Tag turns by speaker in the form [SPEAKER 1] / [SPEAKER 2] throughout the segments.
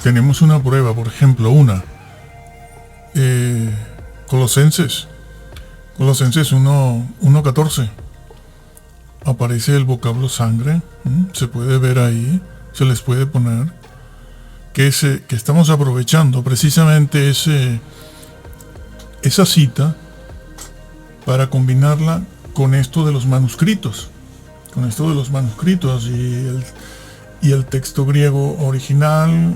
[SPEAKER 1] tenemos una prueba, por ejemplo, Colosenses 1:14. Aparece el vocablo sangre, se puede ver ahí, se les puede poner, que estamos aprovechando precisamente esa cita para combinarla con esto de los manuscritos, y el texto griego original,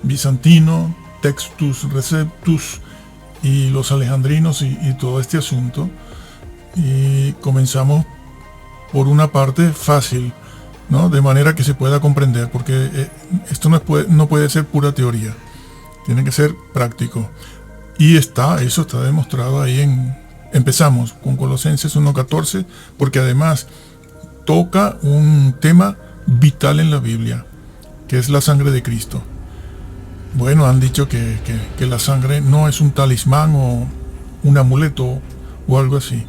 [SPEAKER 1] bizantino, Textus Receptus, y los alejandrinos y todo este asunto. Y comenzamos por una parte fácil, ¿no? De manera que se pueda comprender, porque esto no puede ser pura teoría, tiene que ser práctico. Y eso está demostrado ahí empezamos con Colosenses 1:14, porque además toca un tema vital en la Biblia, que es la sangre de Cristo. Bueno, han dicho que la sangre no es un talismán o un amuleto o algo así.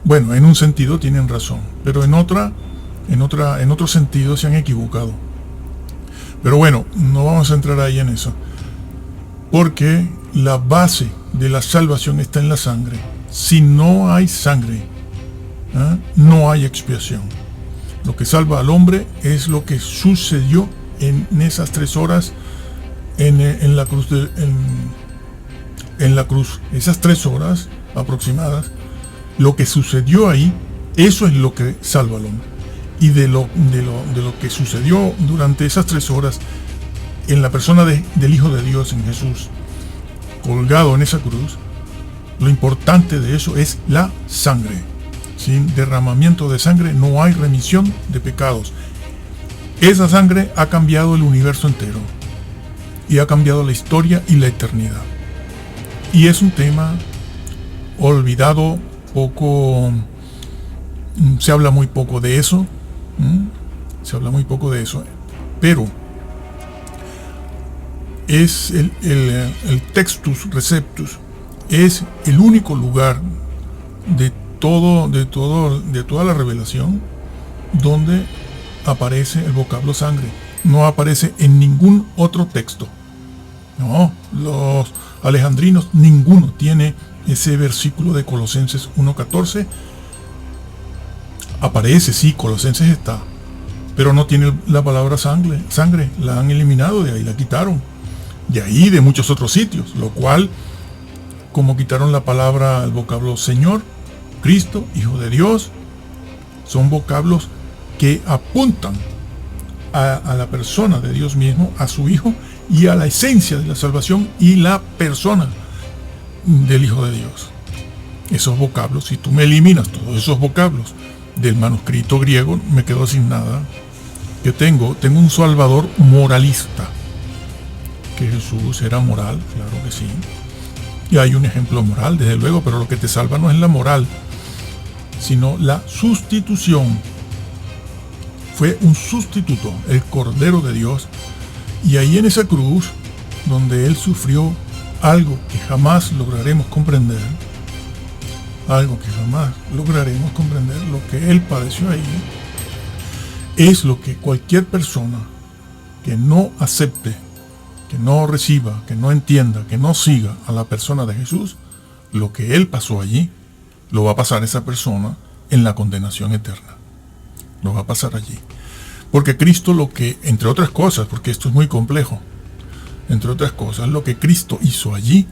[SPEAKER 1] Bueno, en un sentido tienen razón, pero en otro sentido se han equivocado. Pero bueno, no vamos a entrar ahí en eso, porque la base de la salvación está en la sangre. Si no hay sangre, no hay expiación. Lo que salva al hombre es lo que sucedió en esas 3 horas en la cruz, en la cruz. Esas 3 horas aproximadas, lo que sucedió ahí, eso es lo que salva al hombre. Y de lo que sucedió durante esas 3 horas en la persona del Hijo de Dios, en Jesús, colgado en esa cruz, lo importante de eso es la sangre. Sin derramamiento de sangre no hay remisión de pecados. Esa sangre ha cambiado el universo entero y ha cambiado la historia y la eternidad. Y es un tema olvidado, se habla muy poco de eso, pero es el Textus Receptus, es el único lugar de toda la revelación donde aparece el vocablo sangre. No aparece en ningún otro texto. No, los alejandrinos, ninguno tiene ese versículo de Colosenses 1:14. Aparece, sí, Colosenses está, pero no tiene la palabra sangre, la han eliminado de ahí, la quitaron. De ahí, de muchos otros sitios, lo cual, como quitaron la palabra, el vocablo Señor, Cristo, Hijo de Dios, son vocablos que apuntan a la persona de Dios mismo, a su Hijo, y a la esencia de la salvación y la persona del Hijo de Dios. Esos vocablos, si tú me eliminas todos esos vocablos del manuscrito griego, me quedo sin nada. Yo tengo un Salvador moralista, que Jesús era moral, claro que sí. Y hay un ejemplo moral, desde luego, pero lo que te salva no es la moral, sino la sustitución. Fue un sustituto, el Cordero de Dios. Y ahí en esa cruz, donde Él sufrió algo que jamás lograremos comprender, lo que Él padeció ahí, es lo que cualquier persona que no acepte, que no reciba, que no entienda, que no siga a la persona de Jesús, lo que Él pasó allí, lo va a pasar esa persona en la condenación eterna. Lo va a pasar allí. Porque Cristo, lo que, entre otras cosas, porque esto es muy complejo, entre otras cosas, lo que Cristo hizo allí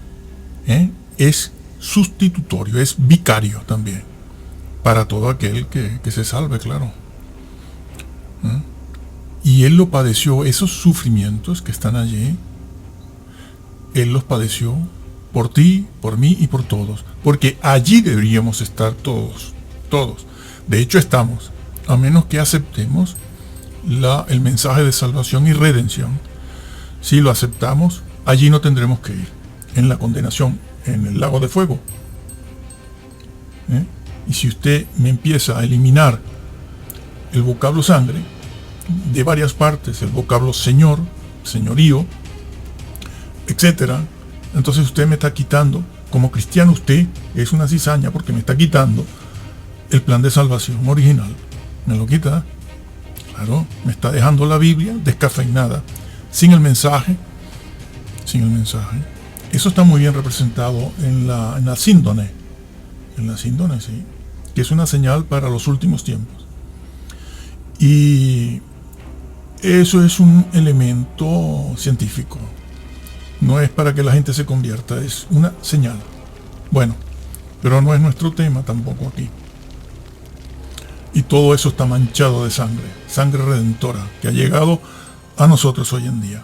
[SPEAKER 1] es sustitutorio, es vicario también, para todo aquel que se salve, claro. Y Él lo padeció, esos sufrimientos que están allí, Él los padeció por ti, por mí y por todos, porque allí deberíamos estar todos. De hecho estamos, a menos que aceptemos el mensaje de salvación y redención. Si lo aceptamos, allí no tendremos que ir, en la condenación, en el lago de fuego. Y si usted me empieza a eliminar el vocablo sangre de varias partes, el vocablo señor, señorío, etcétera, entonces usted me está quitando, como cristiano usted es una cizaña, porque me está quitando el plan de salvación original. Me lo quita, claro, me está dejando la Biblia descafeinada, sin el mensaje, eso está muy bien representado en la síndone, sí, que es una señal para los últimos tiempos. Y eso es un elemento científico, no es para que la gente se convierta, es una señal. Bueno, pero no es nuestro tema tampoco aquí. Y todo eso está manchado de sangre redentora, que ha llegado a nosotros hoy en día.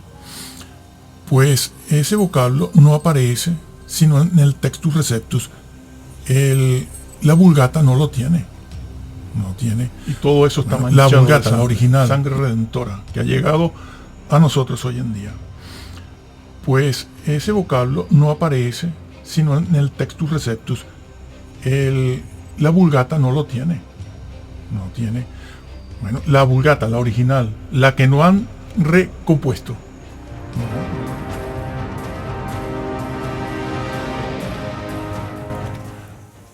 [SPEAKER 1] Pues ese vocablo no aparece sino en el Textus Receptus. La Vulgata no lo tiene. Y todo eso está manchado. La Vulgata, la original, sangre redentora, que ha llegado a nosotros hoy en día. Pues ese vocablo no aparece sino en el Textus Receptus. La Vulgata no lo tiene. Bueno, la Vulgata, la original, la que no han recompuesto.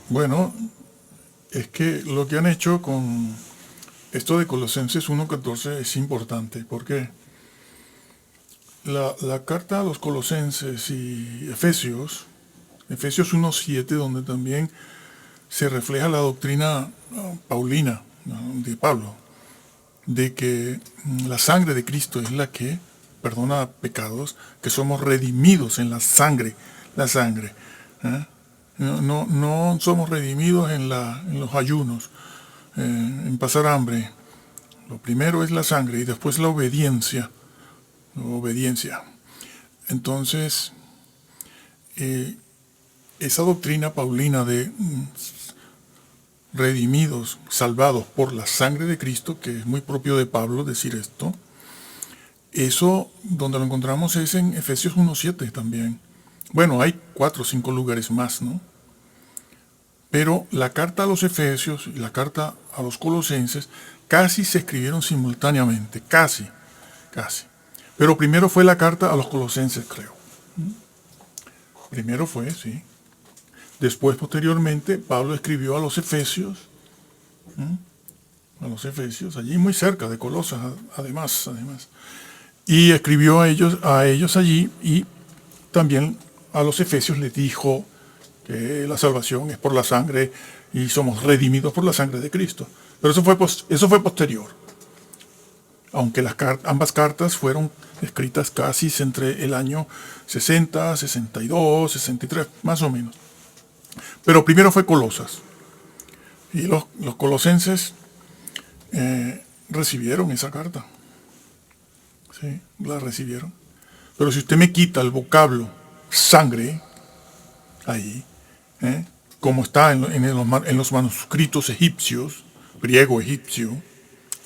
[SPEAKER 1] Bueno, es que lo que han hecho con esto de Colosenses 1.14 es importante, porque la carta a los Colosenses y Efesios 1.7, donde también se refleja la doctrina paulina, de Pablo, de que la sangre de Cristo es la que perdona pecados, que somos redimidos en la sangre. No somos redimidos en los ayunos, en pasar hambre. Lo primero es la sangre y después la obediencia. Entonces, esa doctrina paulina de redimidos, salvados por la sangre de Cristo, que es muy propio de Pablo decir esto, eso donde lo encontramos es en Efesios 1.7 también. Bueno, hay 4 o 5 lugares más, ¿no? Pero la carta a los Efesios y la carta a los Colosenses casi se escribieron simultáneamente, casi. Pero primero fue la carta a los Colosenses, creo. Primero fue, sí. Después, posteriormente, Pablo escribió a los Efesios, allí muy cerca de Colosas, además. Y escribió a ellos allí, y también a los Efesios les dijo que la salvación es por la sangre y somos redimidos por la sangre de Cristo. Pero eso fue posterior. Aunque ambas cartas fueron escritas casi entre el año 60, 62, 63, más o menos. Pero primero fue Colosas. Y los colosenses recibieron esa carta. Sí, la recibieron. Pero si usted me quita el vocablo sangre, ahí, como está en los manuscritos egipcios, griego egipcio,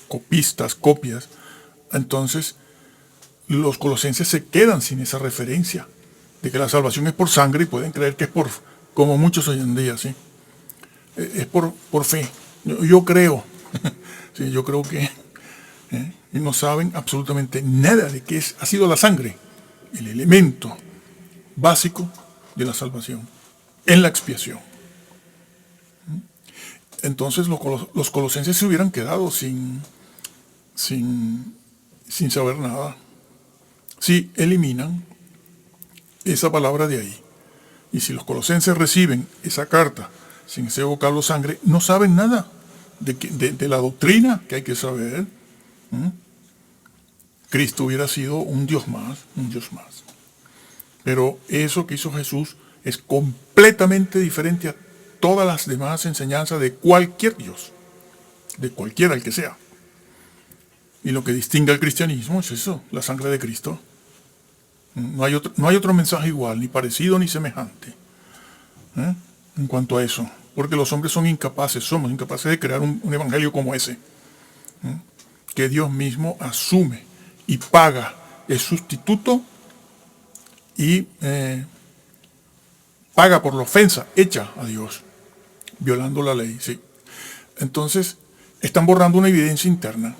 [SPEAKER 1] copias, entonces los colosenses se quedan sin esa referencia de que la salvación es por sangre y pueden creer que es por, como muchos hoy en día, ¿sí? Es por fe. Yo creo, sí, yo creo que y no saben absolutamente nada de qué ha sido la sangre, el elemento básico de la salvación, en la expiación. Entonces los colosenses se hubieran quedado sin saber nada si eliminan esa palabra de ahí. Y si los colosenses reciben esa carta sin ese vocablo sangre, no saben nada de la doctrina que hay que saber. Cristo hubiera sido un Dios más. Pero eso que hizo Jesús es completamente diferente a todas las demás enseñanzas de cualquier Dios, de cualquiera el que sea. Y lo que distingue al cristianismo es eso, la sangre de Cristo. No hay otro mensaje igual, ni parecido ni semejante, en cuanto a eso. Porque los hombres somos incapaces de crear un evangelio como ese, que Dios mismo asume y paga el sustituto y paga por la ofensa hecha a Dios, violando la ley. ¿Sí? Entonces, están borrando una evidencia interna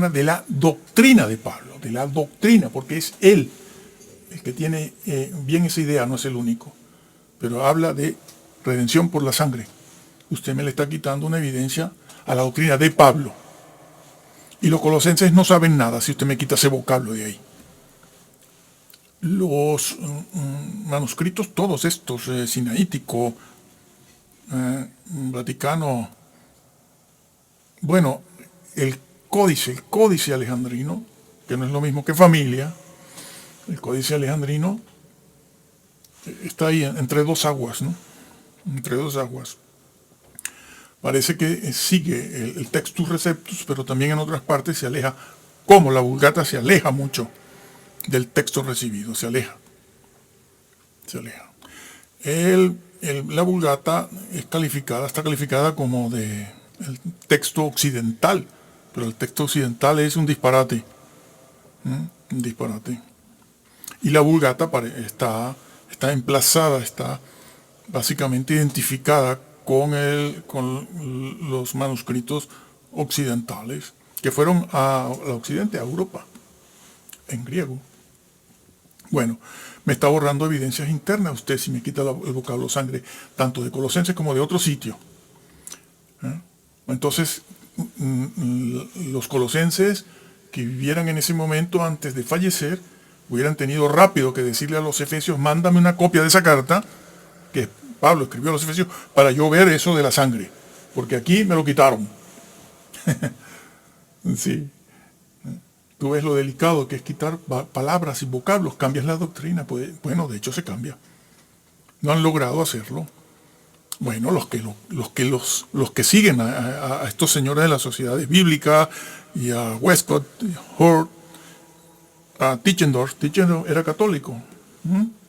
[SPEAKER 1] de la doctrina de Pablo, porque es él el que tiene bien esa idea, no es el único, pero habla de redención por la sangre. Usted me le está quitando una evidencia a la doctrina de Pablo. Y los colosenses no saben nada si usted me quita ese vocablo de ahí. Los manuscritos, todos estos, sinaítico, Vaticano, bueno, el códice alejandrino, que no es lo mismo que familia, el códice alejandrino está ahí entre dos aguas, ¿no? Entre dos aguas. Parece que sigue el Textus Receptus, pero también en otras partes se aleja, como la Vulgata se aleja mucho del texto recibido, se aleja. La Vulgata está calificada como el texto occidental, pero el texto occidental es un disparate. Un disparate. Y la Vulgata está emplazada, está básicamente identificada con los manuscritos occidentales que fueron a Occidente, a Europa, en griego. Bueno, me está borrando evidencias internas usted si me quita el vocablo sangre, tanto de Colosenses como de otro sitio. Entonces, los colosenses que vivieran en ese momento antes de fallecer, hubieran tenido rápido que decirle a los efesios, mándame una copia de esa carta, que Pablo escribió a los efesios, para yo ver eso de la sangre, porque aquí me lo quitaron. Sí. Tú ves lo delicado que es quitar palabras y vocablos, cambias la doctrina. Pues, bueno, de hecho se cambia. No han logrado hacerlo. Bueno, los que siguen a estos señores de las sociedades bíblicas y a Westcott, Hort, a Tischendorf era católico,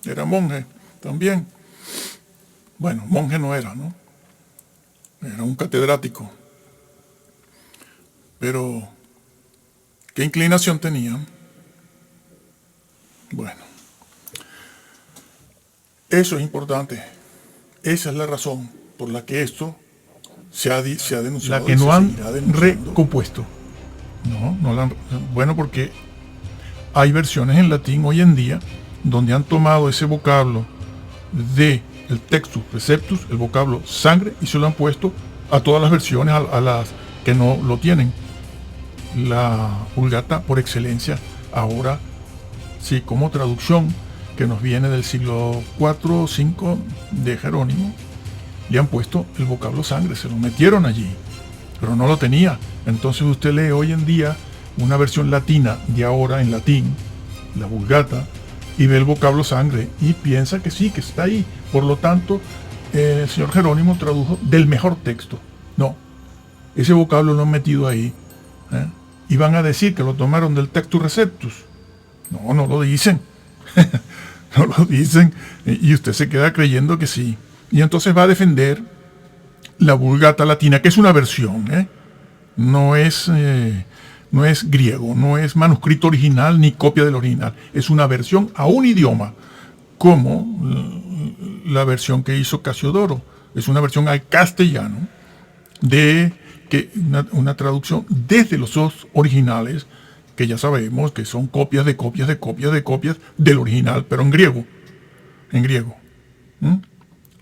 [SPEAKER 1] era monje también. Bueno, monje no era, ¿no? Era un catedrático. Pero, ¿qué inclinación tenían? Bueno, eso es importante. Esa es la razón por la que esto se ha denunciado.
[SPEAKER 2] La que no han recompuesto. No la han. Bueno, porque hay versiones en latín hoy en día donde han tomado ese vocablo de el Textus Receptus, el vocablo sangre, y se lo han puesto a todas las versiones, a las que no lo tienen. La Vulgata por excelencia ahora, sí, como traducción que nos viene del siglo IV o V de Jerónimo, le han puesto el vocablo sangre, se lo metieron allí, pero no lo tenía. Entonces usted lee hoy en día una versión latina de ahora en latín, la Vulgata, y ve el vocablo sangre y piensa que sí, que está ahí. Por lo tanto, el señor Jerónimo tradujo del mejor texto. No, ese vocablo lo han metido ahí. Y van a decir que lo tomaron del Textus Receptus. No, no lo dicen. No lo dicen. Y usted se queda creyendo que sí. Y entonces va a defender la Vulgata latina, que es una versión, no es griego, no es manuscrito original ni copia del original. Es una versión a un idioma, como la versión que hizo Casiodoro. Es una versión al castellano de una traducción desde los dos originales, que ya sabemos que son copias de copias de copias de copias del original, pero en griego. En griego.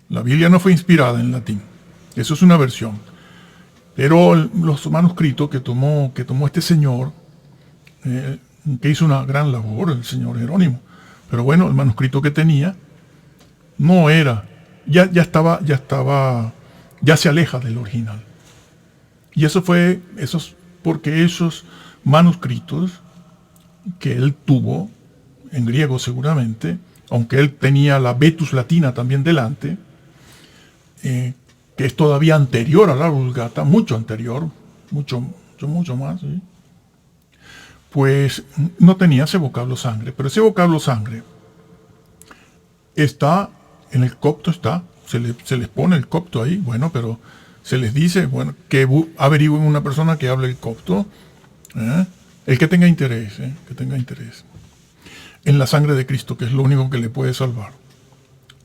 [SPEAKER 2] La Biblia no fue inspirada en latín. Eso es una versión. Pero los manuscritos que tomó este señor, que hizo una gran labor, el señor Jerónimo. Pero bueno, el manuscrito que tenía no era, ya se aleja del original. Y eso es porque esos manuscritos que él tuvo, en griego seguramente, aunque él tenía la Vetus latina también delante, que es todavía anterior a la Vulgata, mucho anterior, mucho más, ¿sí? Pues no tenía ese vocablo sangre, pero ese vocablo sangre está, en el copto se les pone el copto ahí, bueno, pero se les dice, bueno, que averigüen una persona que hable el copto, el que tenga interés, en la sangre de Cristo, que es lo único que le puede salvar.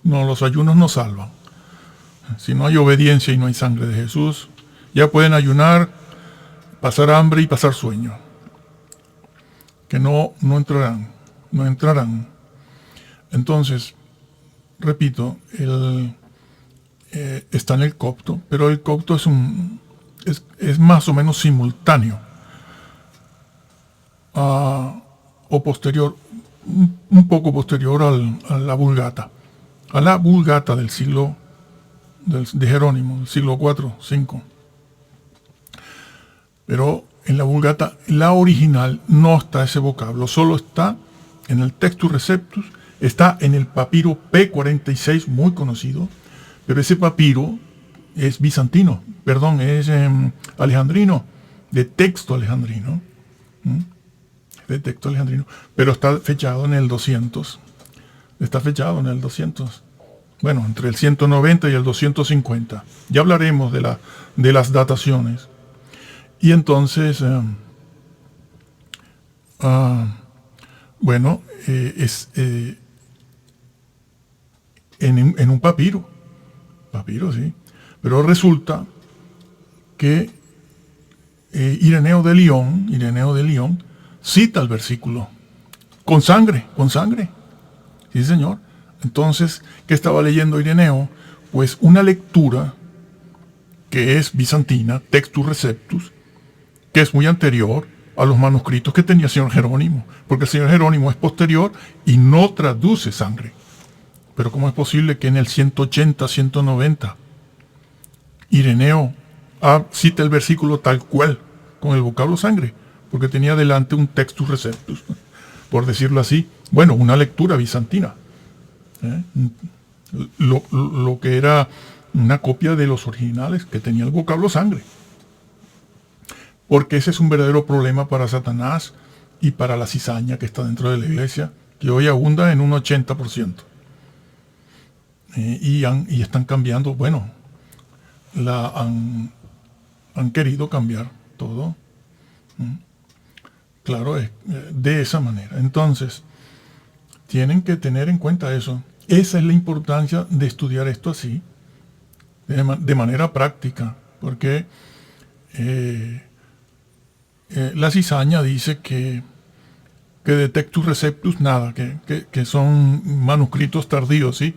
[SPEAKER 2] No, los ayunos no salvan. Si no hay obediencia y no hay sangre de Jesús, ya pueden ayunar, pasar hambre y pasar sueño. Que no entrarán. Entonces, repito, está en el copto, pero el copto es más o menos simultáneo
[SPEAKER 1] o posterior, un poco posterior a la Vulgata. A la Vulgata del siglo de Jerónimo, del siglo IV, V. Pero en la Vulgata, la original, no está ese vocablo, solo está en el Textus Receptus, está en el papiro P46, muy conocido, pero ese papiro es bizantino, perdón, es alejandrino, de texto alejandrino, pero está fechado en el 200, bueno, entre el 190 y el 250. Ya hablaremos de las dataciones. Y entonces, bueno, es en un papiro, sí, pero resulta que Ireneo de León cita el versículo con sangre, sí señor. Entonces, ¿qué estaba leyendo Ireneo? Pues una lectura que es bizantina, Textus Receptus, que es muy anterior a los manuscritos que tenía el señor Jerónimo, porque el señor Jerónimo es posterior y no traduce sangre. Pero ¿cómo es posible que en el 180, 190 Ireneo cita el versículo tal cual, con el vocablo sangre? Porque tenía delante un Textus Receptus, por decirlo así. Bueno, una lectura bizantina. Lo que era una copia de los originales, que tenía el vocablo sangre. Porque ese es un verdadero problema para Satanás y para la cizaña que está dentro de la iglesia, que hoy abunda en un 80%. Y están cambiando, bueno, han querido cambiar todo. Claro, de esa manera. Entonces, tienen que tener en cuenta eso. Esa es la importancia de estudiar esto así, de manera práctica, porque la cizaña dice que de Textus Receptus nada, que son manuscritos tardíos, ¿sí?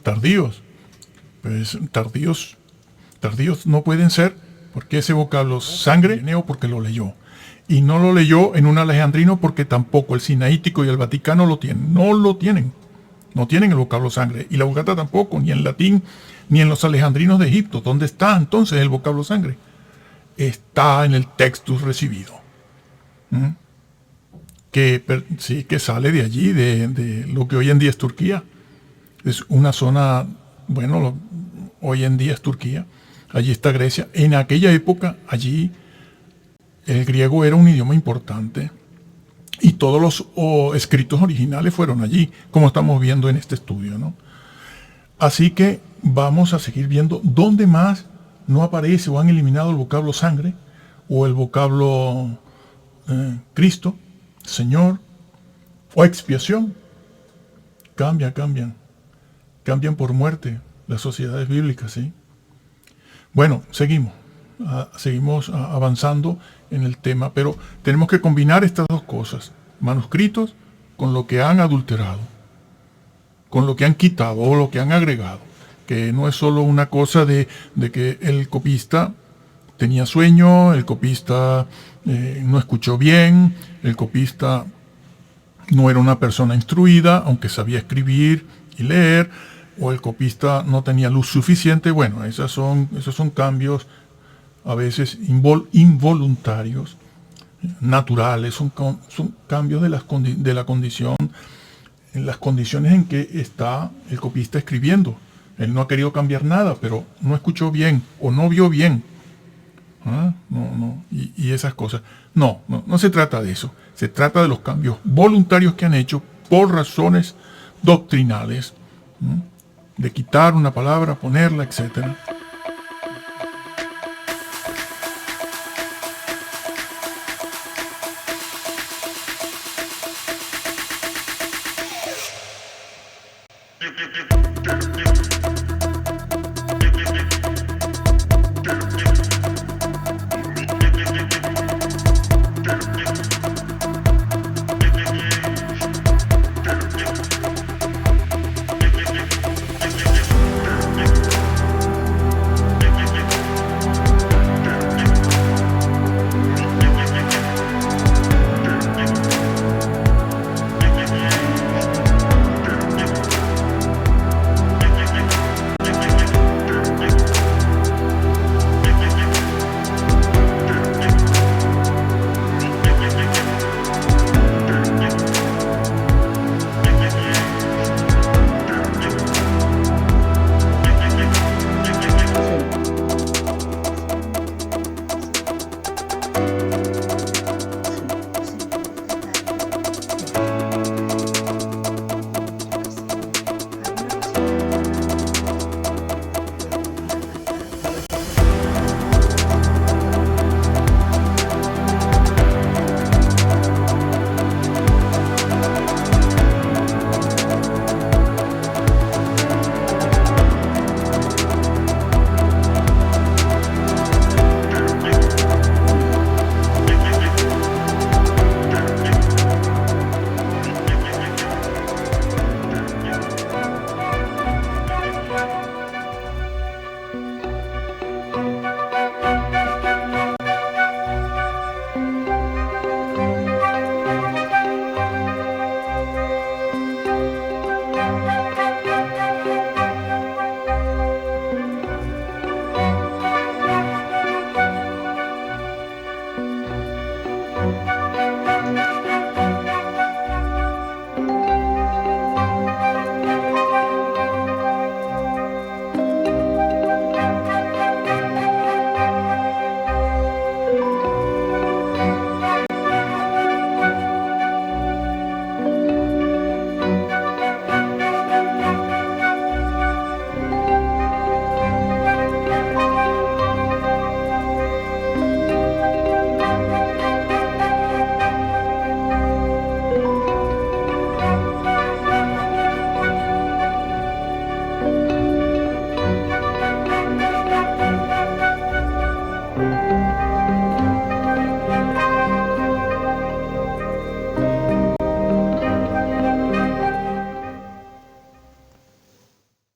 [SPEAKER 1] Tardíos. Pues tardíos no pueden ser, porque ese vocablo sangre, porque lo leyó. Y no lo leyó en un alejandrino porque tampoco el sinaítico y el Vaticano lo tienen. No tienen el vocablo sangre. Y la Vulgata tampoco, ni en latín, ni en los alejandrinos de Egipto. ¿Dónde está entonces el vocablo sangre? Está en el Textus recibido. Que sale de allí, de lo que hoy en día es Turquía. Es una zona, bueno, hoy en día es Turquía. Allí está Grecia. En aquella época, allí, el griego era un idioma importante. Y todos los escritos originales fueron allí, como estamos viendo en este estudio, ¿no? Así que vamos a seguir viendo dónde más no aparece o han eliminado el vocablo sangre o el vocablo Cristo, Señor o expiación. Cambian por muerte las sociedades bíblicas, ¿sí? Bueno, seguimos avanzando en el tema, pero tenemos que combinar estas dos cosas, manuscritos con lo que han adulterado, con lo que han quitado o lo que han agregado, que no es solo una cosa de que el copista tenía sueño, el copista no escuchó bien, el copista no era una persona instruida, aunque sabía escribir y leer, o el copista no tenía luz suficiente. Bueno, esos son cambios a veces involuntarios, naturales, son cambios de la condición, en las condiciones en que está el copista escribiendo. Él no ha querido cambiar nada, pero no escuchó bien o no vio bien. Y esas cosas. No se trata de eso. Se trata de los cambios voluntarios que han hecho por razones doctrinales, de quitar una palabra, ponerla, etcétera.